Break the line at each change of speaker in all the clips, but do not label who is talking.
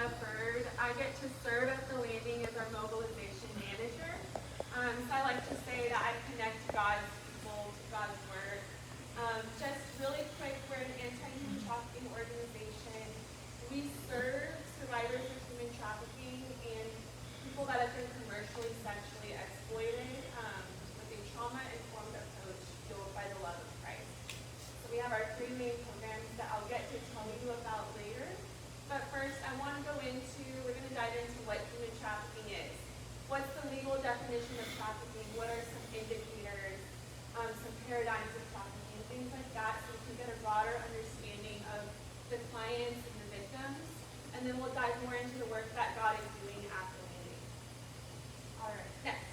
have heard, I get to serve at the landing as our mobilization manager. So I like to say that I connect God's people to God's word. Just really quick, we're an anti-human trafficking organization. We serve survivors of human trafficking and people that have been commercially sexually exploited with a trauma-informed approach fueled by the love of Christ. So we have our three main programs that I'll get to tell you about later. But first, I want to go into, we're going to dive into what human trafficking is. What's the legal definition of trafficking? What are some indicators, some paradigms of trafficking, things like that, so we can get a broader understanding of the clients and the victims. And then we'll dive more into the work that God is doing at the landing. All right, next.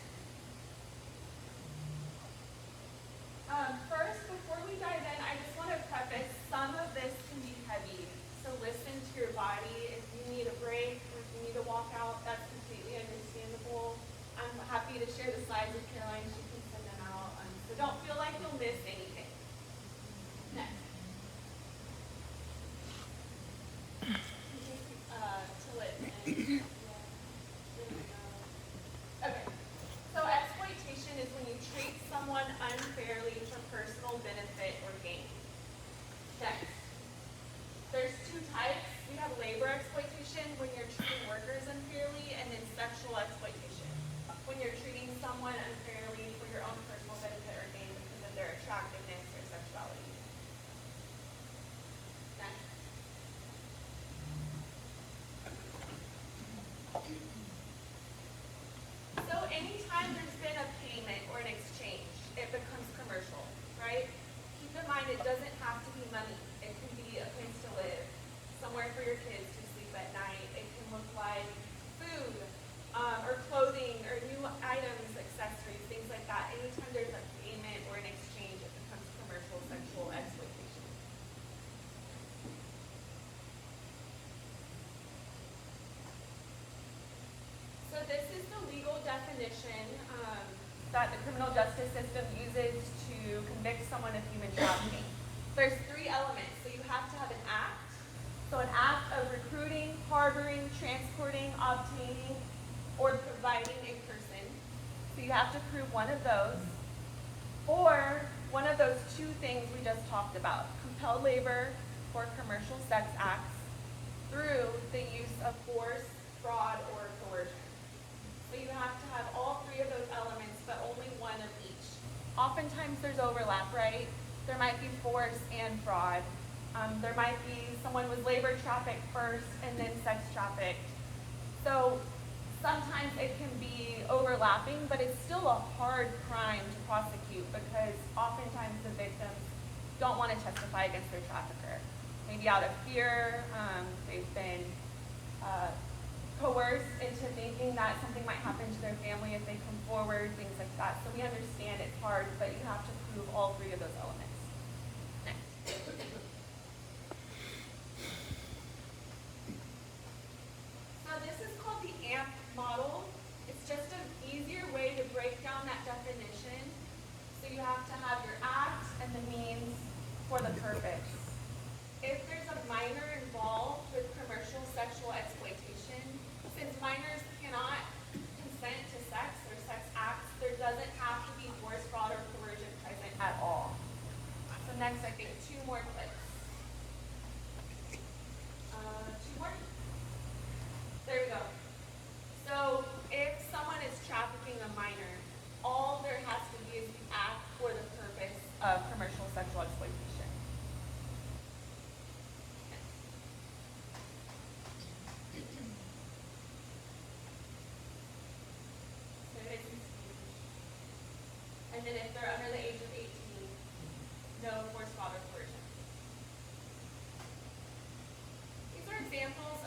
First, before we dive in, I just want to preface, some of this can be heavy. So listen to your body. If you need a break or if you need to walk out, that's completely understandable. I'm happy to share the slides with Caroline. She can send them out. So don't feel like you'll miss anything. Next. Okay. So exploitation is when you treat someone unfairly for personal benefit or gain. Next. There's two types. We have labor exploitation, when you're treating workers unfairly, and then sexual exploitation, when you're treating someone unfairly for your own personal benefit or gain because of their attractiveness or sexuality. Next. So anytime there's been a payment or an exchange, it becomes commercial, right? Keep in mind it doesn't have to be money. It can be a place to live, somewhere for your kids to sleep at night. It can look like food or clothing or new items, accessories, things like that. Anytime there's a payment or an exchange, it becomes commercial sexual exploitation. So this is the legal definition that the criminal justice system uses to convict someone of human trafficking. There's three elements. So you have to have an act. So an act of recruiting, harboring, transporting, obtaining, or providing a person. So you have to prove one of those. Or one of those two things we just talked about, compelled labor or commercial sex acts through the use of force, fraud, or coercion. So you have to have all three of those elements, but only one of each. Oftentimes there's overlap, right? There might be force and fraud. There might be someone was labor trafficked first and then sex trafficked. So sometimes it can be overlapping, but it's still a hard crime to prosecute because oftentimes the victims don't want to testify against their trafficker. Maybe out of fear, they've been coerced into thinking that something might happen to their family if they come forward, things like that. So we understand it's hard, but you have to prove all three of those elements. Next. Now this is called the AMP model. It's just an easier way to break down that definition. So you have to have your act and the means for the purpose. If there's a minor involved with commercial sexual exploitation, since minors cannot consent to sex or sex acts, there doesn't have to be force, fraud, or coercion present at all. So next, I think two more clips. Two more. There we go. So if someone is trafficking a minor, all there has to be is the act for the purpose of commercial sexual exploitation. And then if they're under the age of 18, no force, fraud, or coercion. These are examples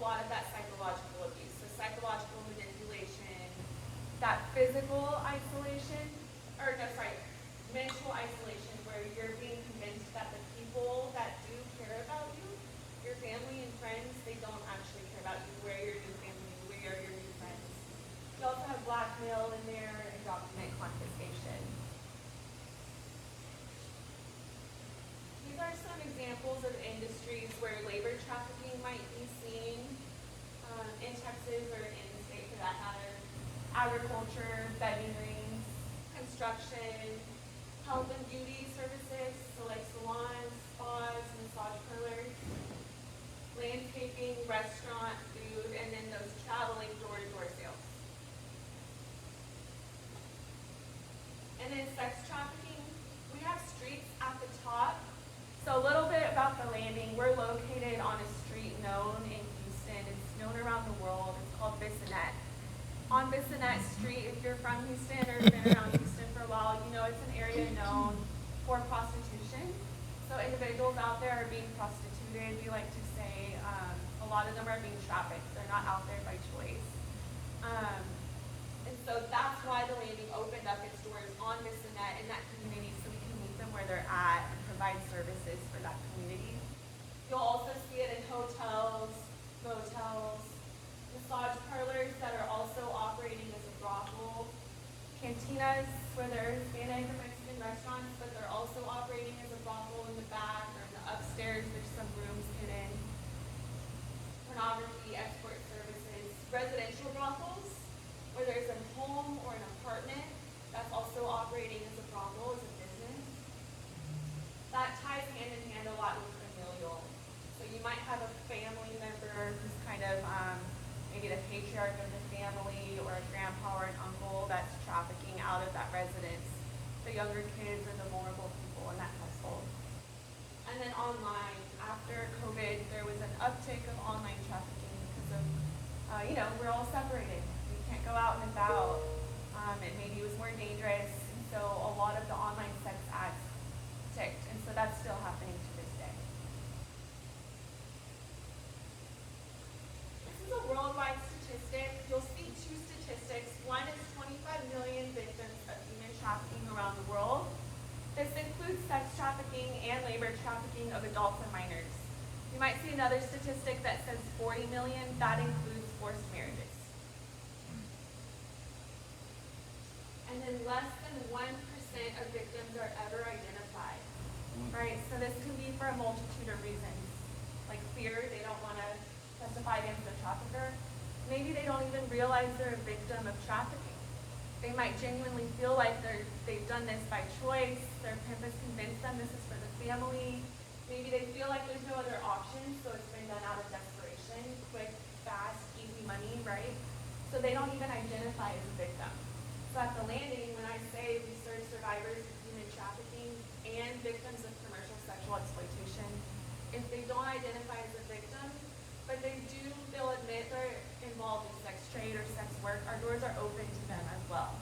lot of that psychological abuse. So psychological manipulation, that physical isolation, or no, sorry, mental isolation, where you're being convinced that the people that do care about you, your family and friends, they don't actually care about you, where your new family, where your new friends. You also have blackmail in there and document confiscation. These are some examples of industries where labor trafficking might be seen in Texas or in the state for that matter. Agriculture, bedding rings, construction, health and beauty services, so like salons, spas, massage parlors, landscaping, restaurant, food, and then those traveling door-to-door sales. And then sex trafficking, we have streets at the top. So a little bit about the landing. We're located on a street known in Houston. It's known around the world. It's called Bissonnette. On Bissonnette Street, if you're from Houston or been around Houston for a while, you know it's an area known for prostitution. So individuals out there are being prostituted. We like to say a lot of them are being trafficked. They're not out there by choice. And so that's why the landing opened up its doors on Bissonnette in that community so we can meet them where they're at and provide services for that community. You'll also see it in hotels, motels, massage parlors that are also operating as a brothel, cantinas where there are Hispanic or Mexican restaurants, but they're also operating as a brothel in the back or in the upstairs. There's some rooms hidden. Pornography, export services, residential brothels where there's a home or an apartment that's also operating as a brothel, as a business. That ties hand in hand a lot with familial. So you might have a family member who's kind of maybe the patriarch of the family or a grandpa or an uncle that's trafficking out of that residence, the younger kids or the vulnerable people in that household. And then online, after COVID, there was an uptick of online trafficking because of, we're all separated. We can't go out and about. It maybe was more dangerous, and so a lot of the online sex ads ticked, and so that's still happening to this day. This is a worldwide statistic. You'll see two statistics. One is 25 million victims of human trafficking around the world. This includes sex trafficking and labor trafficking of adults and minors. You might see another statistic that says 40 million. That includes forced marriages. And then less than 1% of victims are ever identified, right? So this can be for a multitude of reasons, like fear, they don't want to testify against the trafficker. Maybe they don't even realize they're a victim of trafficking. They might genuinely feel like they've done this by choice, their pimp has convinced them this is for the family. Maybe they feel like there's no other option, so it's been done out of desperation, quick, fast, easy money, right? So they don't even identify as a victim. So at the landing, when I say we serve survivors of human trafficking and victims of commercial sexual exploitation, if they don't identify as a victim, but they'll admit they're involved in sex trade or sex work, our doors are open to them as well.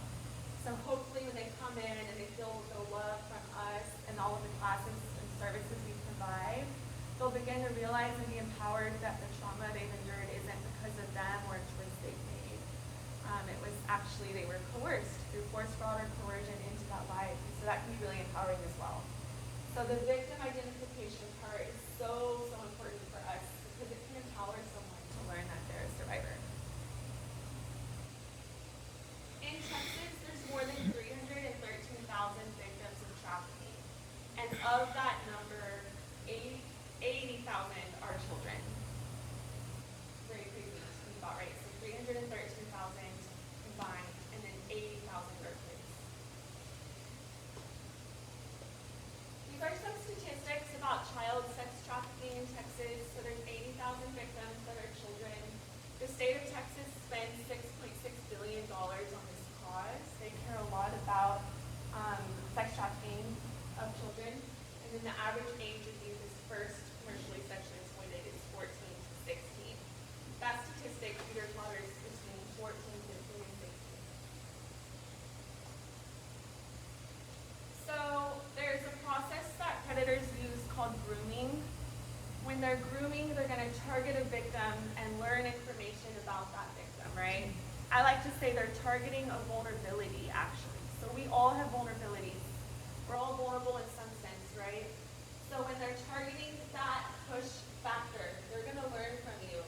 So hopefully when they come in and they feel the love from us and all of the classes and services we provide, they'll begin to realize and be empowered that the trauma they've endured isn't because of them or a choice they've made. It was actually, they were coerced through force, fraud, or coercion into that life. And so that can be really empowering as well. So the victim identification part is so important for us because it can empower someone to learn that they're a survivor. In Texas, there's more than 313,000 victims of trafficking. And of that number, 80,000 are children. Very crazy to think about, right? So 313,000 combined, and then 80,000 are kids. These are some statistics about child sex trafficking in Texas. So there's 80,000 victims that are children. The state of Texas spends $6.6 billion on this cause. They care a lot about sex trafficking of children. And then the average age of youth is first commercially sexually exploited is 14 to 16. That statistic teeter-totters between 14, 15, and 16. So there's a process that predators use called grooming. When they're grooming, they're going to target a victim and learn information about that victim, right? I like to say they're targeting a vulnerability, actually. So we all have vulnerabilities. We're all vulnerable in some sense, right? So when they're targeting that push factor, they're going to learn from you.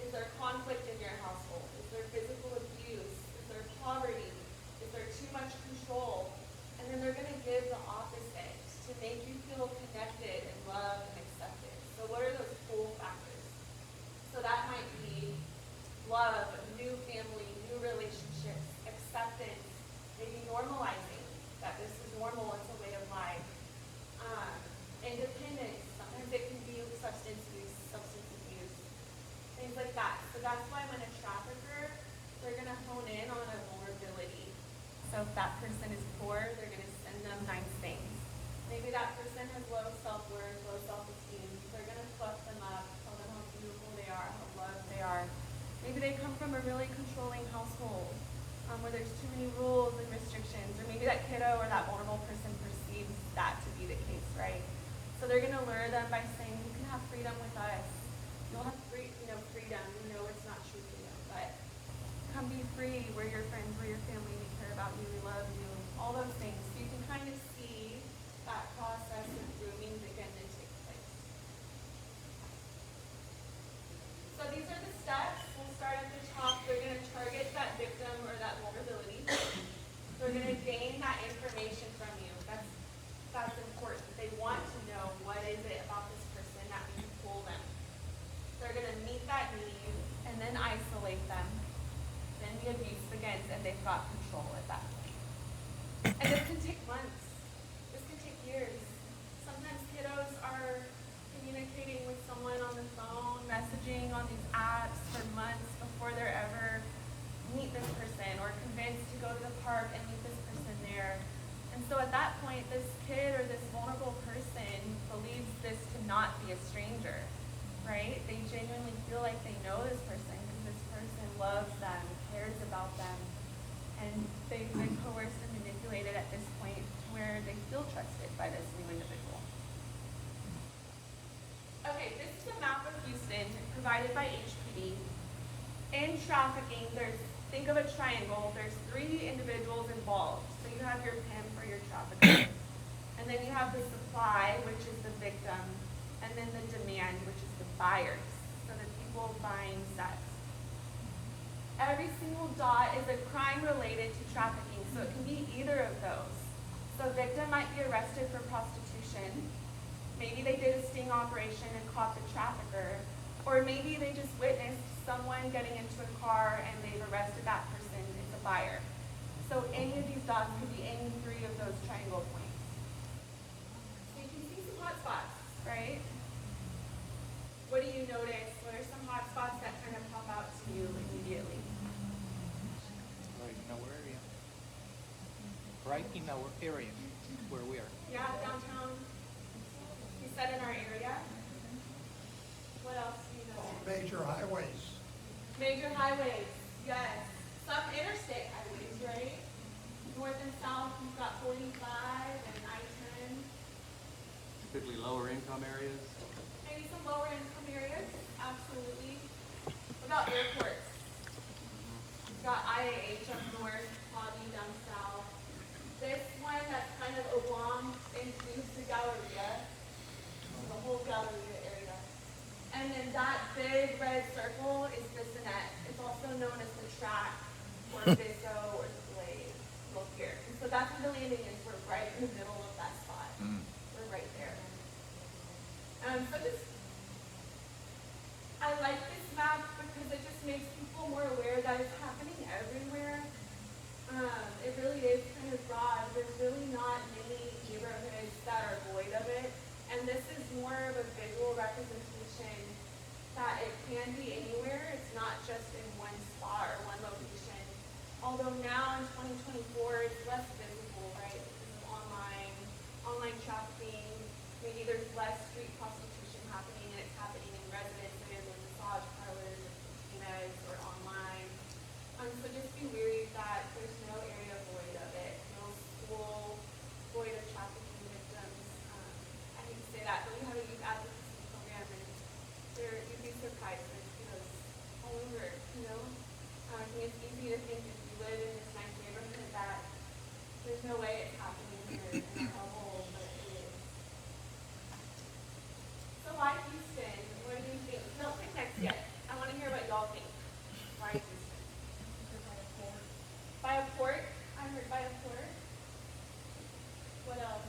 Is there conflict in your household? Is there physical abuse? Is there poverty? Is there too much control? And then they're going to give the opposite to make you feel connected and loved and accepted. So what are those pull factors? So that might be love, new family, new relationships, acceptance, maybe normalizing that this is normal, it's a way of life. Independence, sometimes it can be substance abuse, things like that. So that's why when a trafficker, they're going to hone in on a vulnerability. So if that person is poor, they're going to send them nice things. Maybe that person has low self-worth, low self-esteem. They're going to fluff them up, tell them how beautiful they are, how loved they are. Maybe they come from a really controlling household where there's too many rules and restrictions. Or maybe that kiddo or that vulnerable person perceives that to be the case, right? So they're going to lure them by saying, you can have freedom with us. You'll have freedom. We know it's not true freedom, but come be free. We're your friends. We're your family. We care about you. We love you. All those things. So you can kind of see that process of grooming begin to take place. So these are the steps. We'll start at the top. They're going to target that victim or that vulnerability. They're going to gain that information from you. That's important. They want to know what is it about this person that we can pull them. They're going to meet that need and then isolate them. Then the abuse begins and they've got control at that point. And this can take months. This can take years. Sometimes kiddos are communicating with someone on the phone, messaging on these apps for months before they're ever meet this person or convinced to go to the park and meet this person there. And so at that point, this kid or this vulnerable person believes this to not be a stranger, right? They genuinely feel like they know this person because this person loves them, cares about them, and they've been coerced and manipulated at this point to where they feel trusted by this new individual. Okay, this is a map of Houston provided by HPD. In trafficking, think of a triangle. There's 3 individuals involved. So you have your pimp or your trafficker. And then you have the supply, which is the victim. And then the demand, which is the buyers. So the people buying sex. Every single dot is a crime related to trafficking. So it can be either of those. So a victim might be arrested for prostitution. Maybe they did a sting operation and caught the trafficker. Or maybe they just witnessed someone getting into a car and they've arrested that person. It's a buyer. So any of these dots could be any 3 of those triangle points. So you can see some hot spots, right? What do you notice? What are some hot spots that kind of pop out to you immediately?
Right in our area. Right in our area where we are.
Yeah, downtown. You said in our area. What else do you know?
Major highways.
Major highways, yes. Some interstate highways, right? North and south, you've got 45 and I-10.
Typically lower income areas.
Maybe some lower income areas, absolutely. What about airports? You've got IAH up north, Hobby down south. This one that's kind of oblong includes the Galleria, the whole Galleria area. And then that big red circle is Bissonnet. It's also known as the track, or Bisso, or the blade. Look here. And so that's where the landing is. We're right in the middle of that spot. We're right there. I like this map because it just makes people more aware that it's happening everywhere. It really is kind of broad. There's really not many neighborhoods that are void of it. And this is more of a visual representation that it can be anywhere. It's not just in one spot or one location. Although now in 2024, it's less visible, right? Because of online trafficking. Maybe there's less street prostitution happening, and it's happening in residences or massage parlors or cantinas or online. So just be wary that there's no area void of it. No school void of trafficking victims. I hate to say that, but we have a youth advocacy program no way it's happening here in our household, but it is. So why Houston? What do you think? Don't pick next yet. I want to hear what y'all think. Why Houston? By a port? I heard by a port. What else?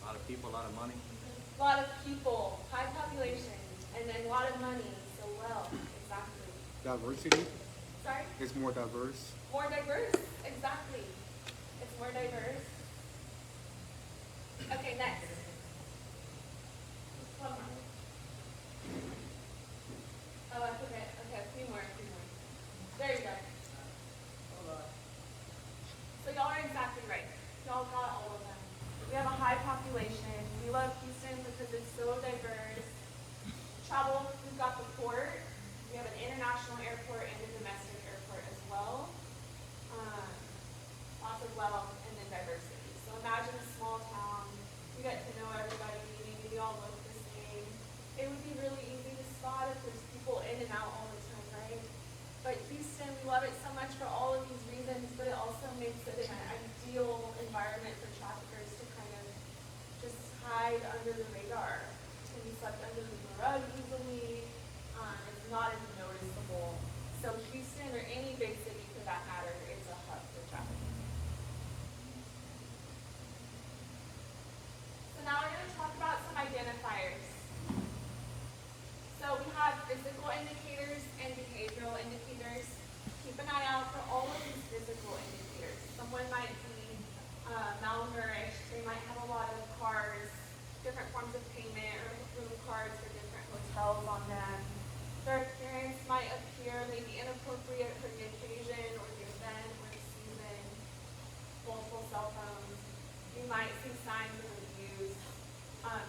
A lot of people, a lot of money.
A lot of people, high population, and then a lot of money. So wealth, exactly.
Diversity.
Sorry?
It's more diverse.
More diverse, exactly. It's more diverse. Okay, next. One more. Oh, I forget. Okay, a few more. There you go. So y'all are exactly right. Y'all got all of them. We have a high population. We love Houston because it's so diverse. Travel, we've got the port. We have an international airport and a domestic airport as well. Lots of wealth and then diversity. So imagine a small town. You get to know everybody. Maybe they all look the same. It would be really easy to spot if there's people in and out all the time, right? But Houston, we love it so much for all of these reasons, but it also makes it an ideal environment for traffickers to kind of just hide under the radar. It can be swept under the rug easily. It's not as noticeable. So Houston, or any big city for that matter, is a hub for trafficking. So now we're going to talk about some identifiers. So we have physical indicators and behavioral indicators. Keep an eye out for all of these physical indicators. Someone might be malnourished. They might have a lot of cards, different forms of payment, or room cards for different hotels on them. Their appearance might appear maybe inappropriate for the occasion or the event or the season. Multiple cell phones. You might see signs of abuse.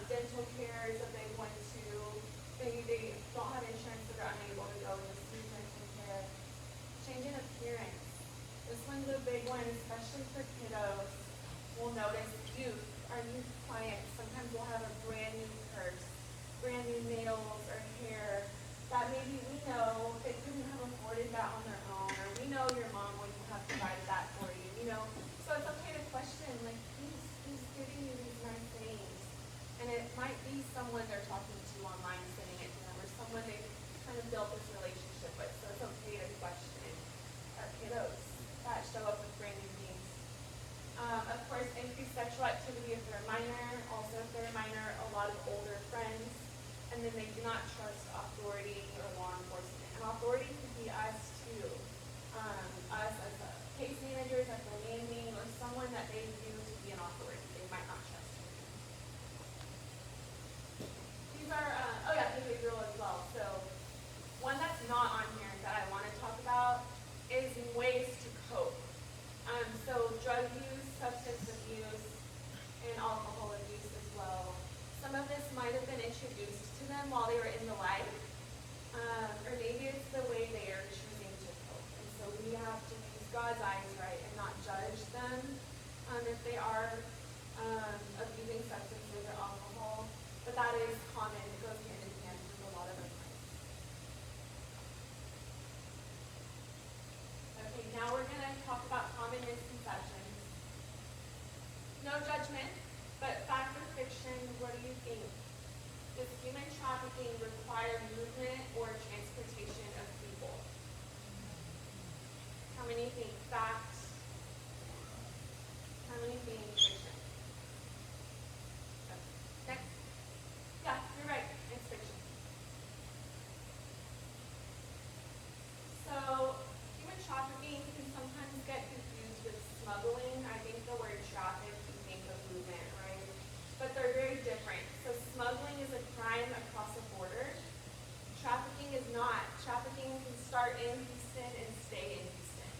Dental care is a big one too. Maybe they don't have insurance, so they're unable to go and receive dental care. Change in appearance. This one's a big one, especially for kiddos. We'll notice youth, our youth clients, sometimes will have a brand new purse, brand new nails or hair that maybe we know they couldn't have afforded that on their own, or we know your mom wouldn't have provided that for you, you know? So it's okay to question, like, who's giving you these nice things? And it might be someone they're talking to online, sending it to them, or someone they've kind of built this relationship with. So it's okay to question our kiddos that show up with brand new things. Of course, increased sexual activity if they're a minor. Also, if they're a minor, a lot of older friends. And then they do not trust authority or law enforcement. And authority could be us too. Us as case managers at the landing, or someone that they view to be an authority. They might not trust you. These are, behavioral as well. So one that's not on here that I want to talk about is ways to cope. So drug use, substance abuse, and alcohol abuse as well. Some of this might have been introduced to them while they were in the life, or maybe it's the way they are choosing to cope. And so we have to use God's eyes, right, and not judge them if they are abusing substances or alcohol. But that is common. It goes hand in hand with a lot of our clients. Okay, now we're going to talk about common misconceptions. No judgment, but fact or fiction, what do you think? Does human trafficking require movement or transportation of people? How many think fact? How many think fiction? Okay. Next. Yeah, you're right. It's fiction. So, human trafficking can sometimes get confused with smuggling. I think the word traffic, you think of movement, right? But they're very different. So smuggling is a crime across a border. Trafficking is not. Trafficking can start in Houston and stay in Houston.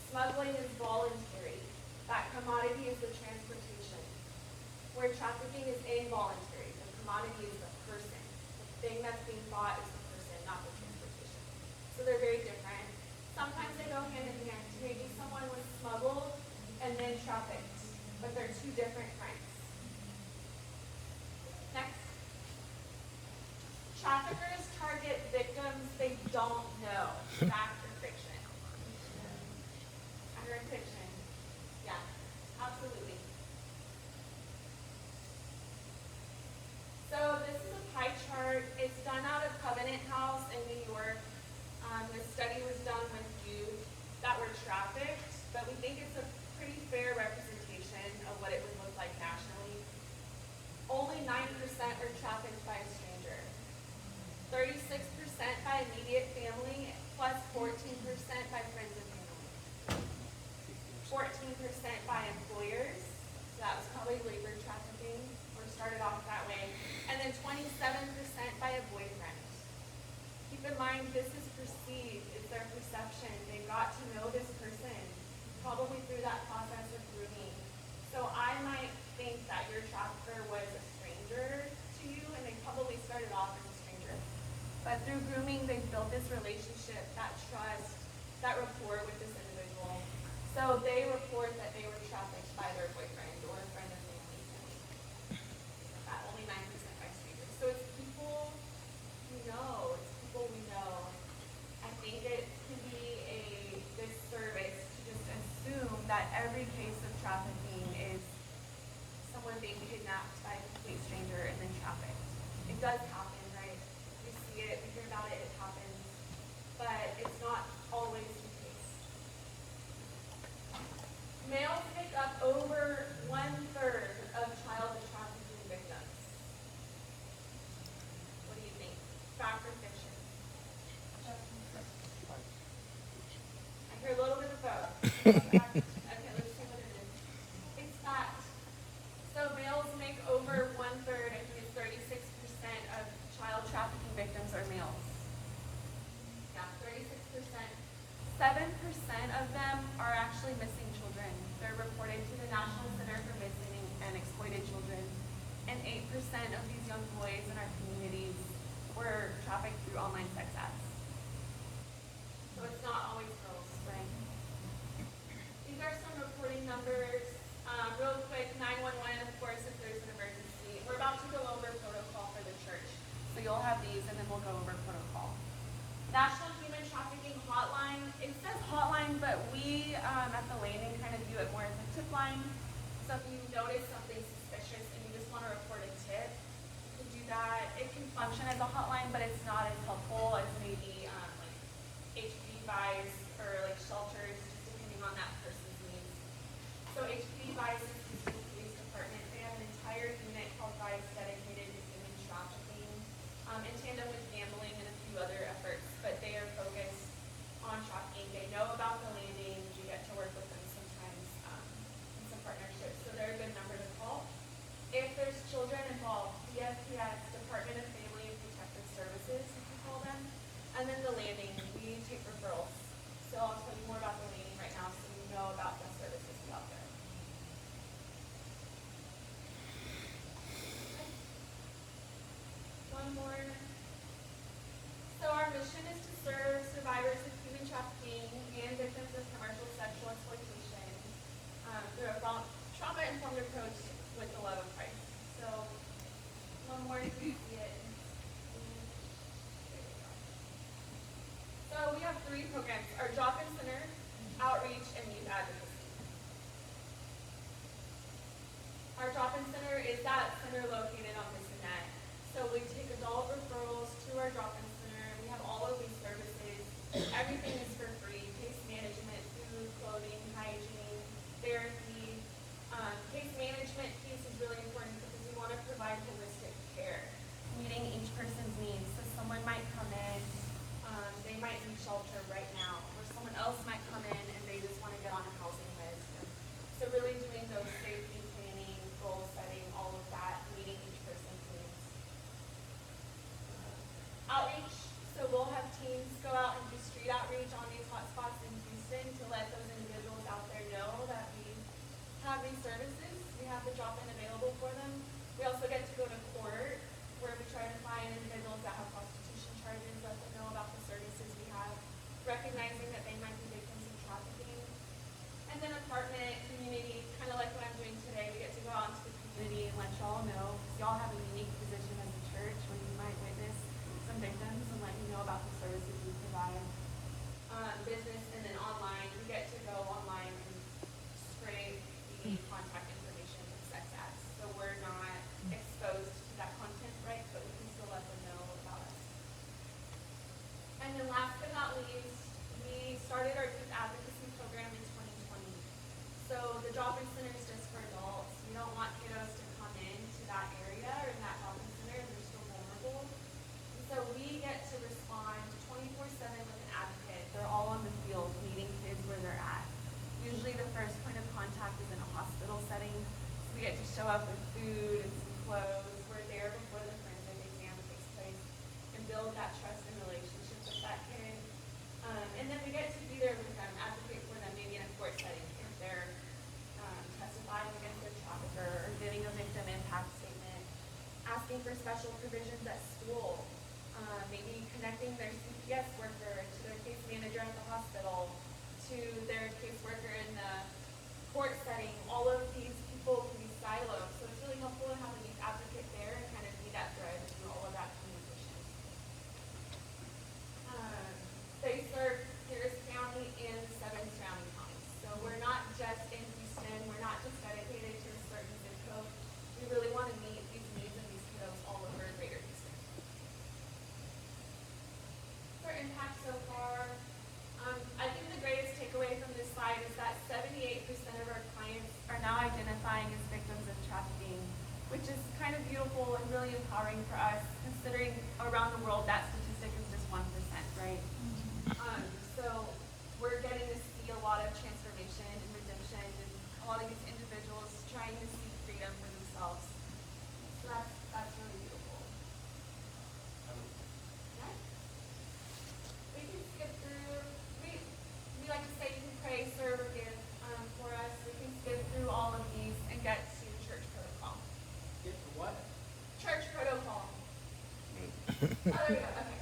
Smuggling is voluntary. That commodity is the transportation. Where trafficking is involuntary. The commodity is the person. The thing that's being bought is the person, not the transportation. So they're very different. Sometimes they go hand in hand. Maybe someone was smuggled and then trafficked, but they're two different crimes. Next. Traffickers target victims they don't know. Fact or fiction? I heard fiction. Yeah. done out of Covenant House in New York. The study was done with youth that were trafficked, but we think it's a pretty fair representation of what it would look like nationally. Only 9% were trafficked by a stranger. 36% by immediate family, plus 14% by friends and family. 14% by employers, so that was probably labor trafficking, or started off that way. And then 27% by a boyfriend. Keep in mind, this is perceived, it's their perception. They got to know this person, probably through that process of grooming. So I might think that your trafficker was a stranger to you, and they probably started off as a stranger. But through grooming, they built this relationship, that trust, that rapport with this individual. So they report that they were trafficked by their boyfriend or a friend of family. That only 9% by strangers. So it's people we know. It's people we know. I think it can be a disservice to just assume that every case of trafficking is someone being kidnapped by a complete stranger and then trafficked. It does happen, right? We see it, we hear about it, it happens. But it's not always the case. Males make up over 1/3 of child trafficking victims. What do you think? Fact or fiction? I hear a little bit of both. Okay, let's see what it is. It's fact. So males make over 1/3, I think it's 36% of child trafficking victims are males. Yeah, 36%. 7% of them are actually missing children. They're reported to the National Center for Missing and Exploited Children. And 8% of these young boys in our communities were trafficked through online sex apps. So it's not always girls, right? These are some reporting numbers. Real quick, 911, of course, if there's an emergency. We're about to go over protocol for the church. So you'll have these, and then we'll go over protocol. National Human Trafficking Hotline. It says hotline, but we at the landing kind of view it more as a tip line. So if you notice something suspicious and you just want to report a tip, you can do that. It can function as a hotline, but it's not as helpful as maybe like HPV buys or like shelters, just depending on that person's needs. So HPV buys is the police department. They have an entire unit called Vice dedicated to human trafficking, in tandem with gambling and a few other efforts, but they are focused on trafficking. They know about the landing. We get to work with them sometimes in some partnerships, so they're a good number to call. If there's children involved, DFPS, Department of Family and Protective Services, if you call them, and then the landing, we take referrals. So I'll tell you more about the landing right now so you know about the services out there. One more. So our mission is to serve survivors of human trafficking and victims of commercial sexual exploitation through a trauma-informed approach with the love of Christ. So one more, you can see it. So we have 3 programs: our drop-in center, outreach, and youth advocacy. Our drop-in center is that center located on Net. So we take adult referrals to our drop-in center. We have all of these services. Everything is for free: case management, food, clothing, hygiene, therapy. Case management piece is really important because we want to provide holistic care, meeting each person's needs. So someone might come in, they might need shelter right now, or someone else might come in and they just want to get on a housing list. So really doing those safety planning, goal setting, all of that, meeting each person's needs. Outreach, so we'll have teams go out and do street outreach on these hotspots in Houston to let those individuals out there know that we have these services. We have the drop-in available for them. We also get to go to court where we try to find individuals that have prostitution charges, let them know about the services we have, recognizing that they might be victims of trafficking. And then apartment, community, kind of like what I'm doing today, we get to go out into the community and let y'all know, because y'all have a unique position as a church where you might witness some victims and let you know about the services we provide. Business, and then online, we get to go online and scrape the contact information from sex ads. So we're not exposed to that content, right? But we can still let them know about us. setting. So we get to show up with food and some clothes. We're there before the forensic exam takes place and build that trust and relationship with that kid. And then we get to be there with them, advocate for them, maybe in a court setting if they're testifying against their trafficker or giving a victim impact statement, asking for special provisions at school, maybe connecting their CPS worker to their case manager at the hospital, to their caseworker in the court setting. All of these people can be siloed, so it's really helpful to have a youth advocate there and kind of be that thread through all of that communication. They serve Harris County and 7 surrounding counties. So we're not just in Houston, we're not just dedicated to a certain zip code. We really want to meet these needs and these kiddos all over Greater Houston. For impact so far, I think the greatest takeaway from this slide is that 78% of our clients are now identifying as victims of trafficking, which is kind of beautiful and really empowering for us, considering around the world that statistic is just 1%, right? So we're getting to see a lot of transformation and redemption and a lot of these individuals trying to seek freedom for themselves. So that's really beautiful. Okay. We can skip through, we like to say you can pray, serve, or give for us. We can skip through all of these and get to church protocol.
Get to what?
Church protocol. Oh, there we go. Okay.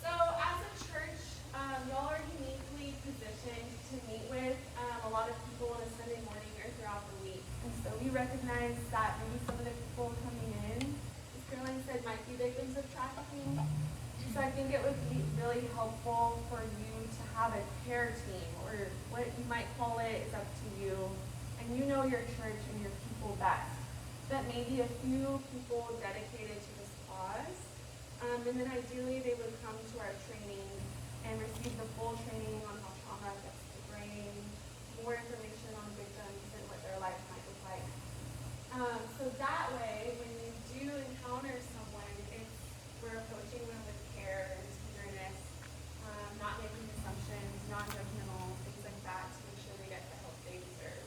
So as a church, y'all are uniquely positioned to meet with a lot of people on a Sunday morning or throughout the week. And so we recognize that maybe some of the people coming in, as Caroline said, might be victims of trafficking. So I think it would be really helpful for you to have a care team, or what you might call it is up to you. And you know your church and your people best. But maybe a few people dedicated to this cause. And then ideally they would come to our training and receive the full training on how trauma affects the brain, more information on victims and what their life might look like. So that way, when you do encounter someone, we're approaching them with care and tenderness, not making assumptions, non-judgmental, things like that, to make sure they get the help they deserve.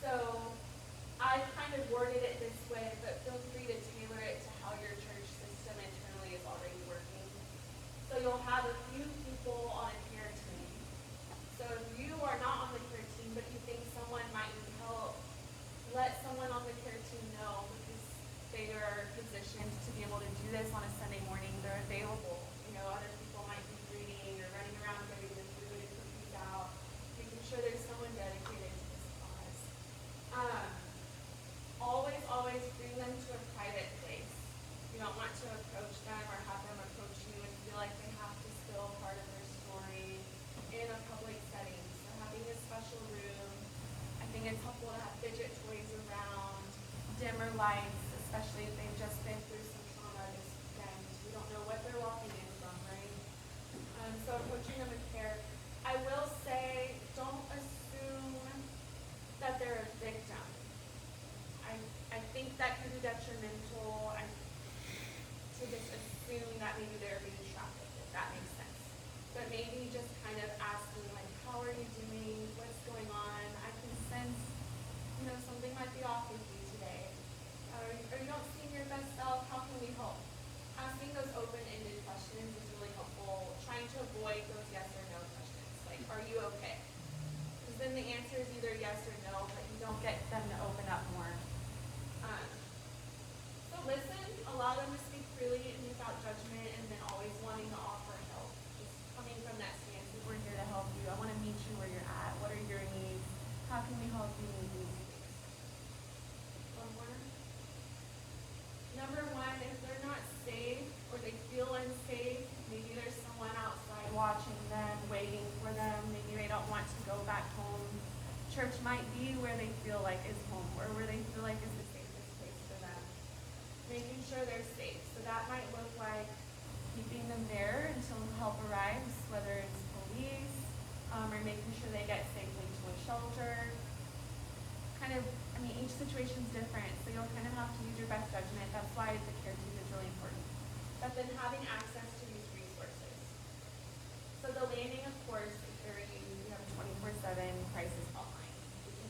So I kind of worded it this way, but feel free to tailor it to how your church system internally is already working. So you'll have a few people on a care team. So if you are not on the care team, but you think someone might need help, let someone on the care team know, because they are positioned to be able to do this on a Sunday morning. They're available. You know, other people might be greeting or running around getting the food and cookies out, making sure there's someone dedicated to this cause. Always bring them to a private place. You don't want to approach them or have them approach you and feel like they have to spill part of their story in a public setting. So having a special room, I think it's helpful to have fidget toys around, dimmer lights, especially if they've just been through some trauma this weekend. You don't know what they're walking in from, right? So approaching them with care. I will say, don't assume that they're a victim. I think that can be detrimental to just assume that maybe they're being trafficked, if that makes sense. But maybe just kind of asking, like, how are you doing? What's going on? I can sense, something might be off with you today. Or you don't seem your best self. How can we help? Asking those open-ended questions is really helpful. Trying to avoid those yes or no questions. Like, are you okay? Because then the answer is either yes or no, but you don't get them to open up more. So listen, allow them to speak freely and without judgment, and then always wanting to offer help. Just coming from that stance that we're here to help you. I want to meet you where you're at. What are your needs? How can we help you meet these needs? One more. Number one, if they're not safe or they feel unsafe, maybe there's someone outside watching them, waiting for them. Maybe they don't want to go back home. Church might be where they feel like is home, or where they feel like is the safest place for them. Making sure they're safe. So that might look like keeping them there until help arrives, whether it's police, or making sure they get safely to a shelter. Each situation's different, so you'll kind of have to use your best judgment. That's why the care team is really important. But then having access to these resources. So the landing, of course, if you're you have a 24/7 crisis hotline. You can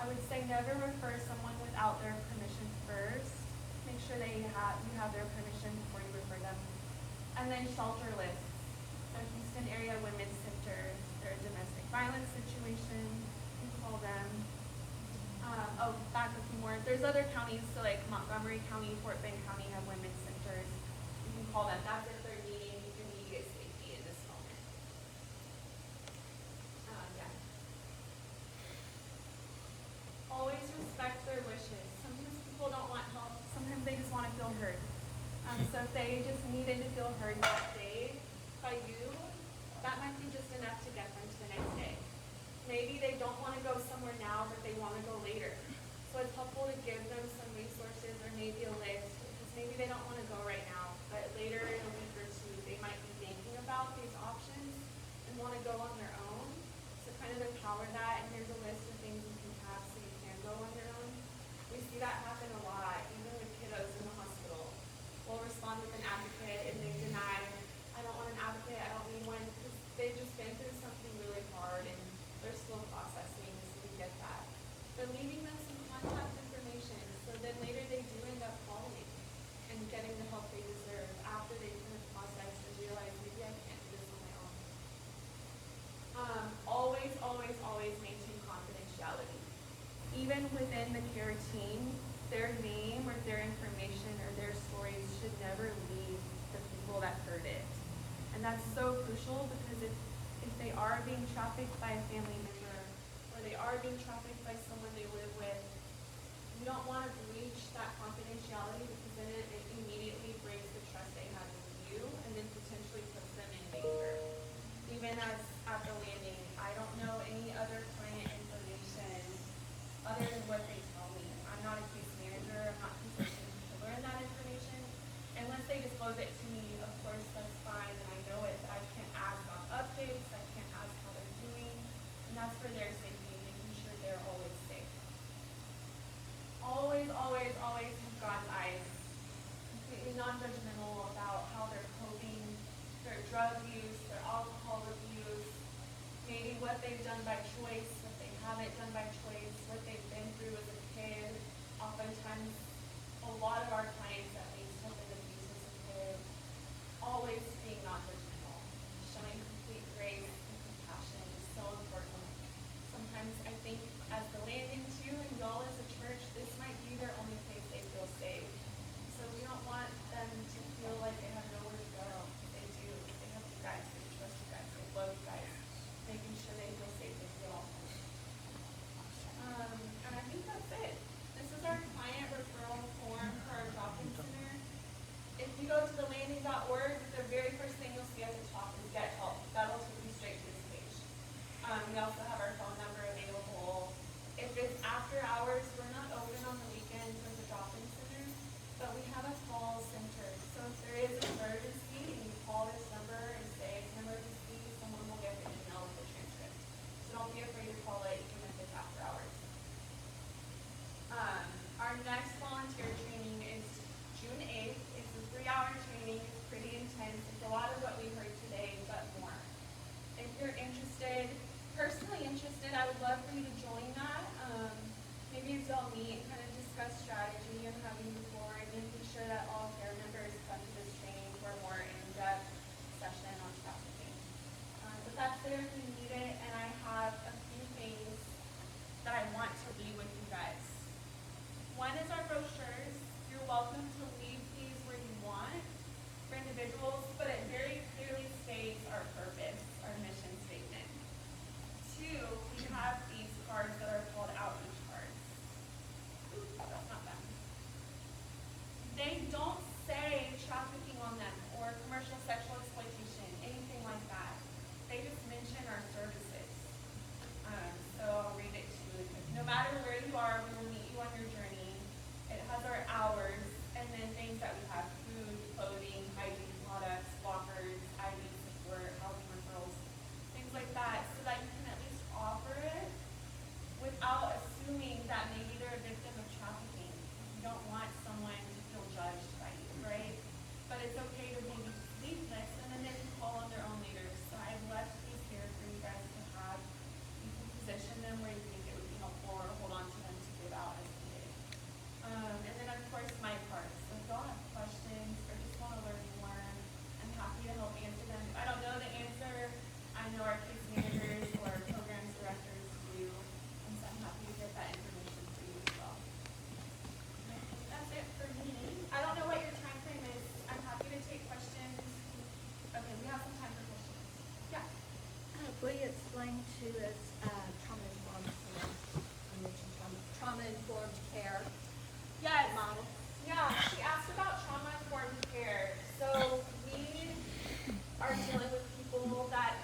I would say never refer someone without their permission first. Make sure you have their permission before you refer them. And then shelter lists. The Houston Area Women's Center, their domestic violence situation, you can call them. Back a few more. There's other counties, so like Montgomery County, Fort Bend County have women's centers. You can call them. That's if they're needing immediate safety in this moment. Yeah. Always respect their wishes. Sometimes people don't want help. Sometimes they just want to feel heard. So if they just needed to feel heard that day by you, that might be just enough to get them to the next day. Maybe they don't want to go somewhere now, but they want to go later. So it's helpful to give them some resources or maybe a list, because maybe they don't want to go right now, but later in a week or two, they might be thinking about these options and want to go on their own. So kind of empower that, and here's a list of things you can have so you can go on your own. We see that happen a lot, even with kiddos in the hospital. We'll respond with an advocate, and they deny, I don't want an advocate, I don't need one, because they've just been through something really hard, and they're still processing, so we get that. But leaving them some contact information, so then later they do end up calling and getting the help they deserve after they've kind of processed and realized maybe I can't do this on my own. Always, always, always maintain confidentiality. Even within the care team, their name or their information or their stories should never leave the people that heard it. And that's so crucial, because if they are being trafficked by a family member, or they are being trafficked by someone they live with, you don't want to breach that confidentiality, because then it immediately breaks the trust they have in you and then potentially puts them in danger. Even as at the landing, I don't know any other client information other than what they tell me. I'm not a case manager, I'm not positioned to learn that information. Unless they disclose it to me, of course, that's fine, and I know it, but I can't ask on updates, I can't ask how they're doing, and that's for their safety, making sure they're always safe. Always, always, always have God's eyes. Completely non-judgmental about how they're coping, their drug use, their alcohol abuse, maybe what they've done by choice, what they haven't done by choice, what they've been through as a kid. Oftentimes, a lot of our clients at least have been abused as a kid. Always being non-judgmental, showing complete grace and compassion is so important. Sometimes I think as the landing too, and y'all as a church, this might be their only place they feel safe. So we don't want them to feel like they have nowhere to go. They do. They have you guys. They trust you guys. They love you guys. Making sure they feel safe with you all. And I think that's it. This is our client referral form for our drop-in center. If you go to thelanding.org, the very first thing you'll see at the top is Get Help. That'll take you straight to this page. We also have our phone number available. If it's after hours, we're not open on the weekends as a drop-in center, but we have a call center. So if there is an emergency and you call this number and say it's an emergency, someone will get the email with the transcript. So don't be afraid to call it even if it's after hours. Our next volunteer training is June 8th. It's a 3-hour training. It's pretty intense. It's a lot of what we heard today, but more. If you're interested, personally interested, I would love for you to join that. Maybe as y'all meet and kind of discuss strategy and how we move forward, making sure that all care members come to this training for a more in-depth session on trafficking. But that's there if you need it, and I have a few things that I want to leave with you guys. One is our brochures. You're welcome to leave these where you want for individuals, but it very clearly states our purpose, our mission statement. 2, we have these cards that are called outreach cards. Oops, that's not them. They don't say trafficking on them or commercial sexual exploitation, anything like that. They just mention our services. So I'll read it to you. No matter where you are, we will meet you on your journey. It has our hours, and then things that we have: food, clothing, hygiene products, lockers, IV support, housing referrals, things like that, so that you can at least offer it without assuming that maybe they're a victim of trafficking. You don't want someone to feel judged by you, right? But it's okay to maybe leave this, and then they can call on their own leaders. So I've left these here for you guys to have. You can position them where you think it would be helpful, or hold on to
too is trauma-informed care. You mentioned trauma-informed care
Yes.
model.
Yeah, she asked about trauma-informed care. So we are dealing with people that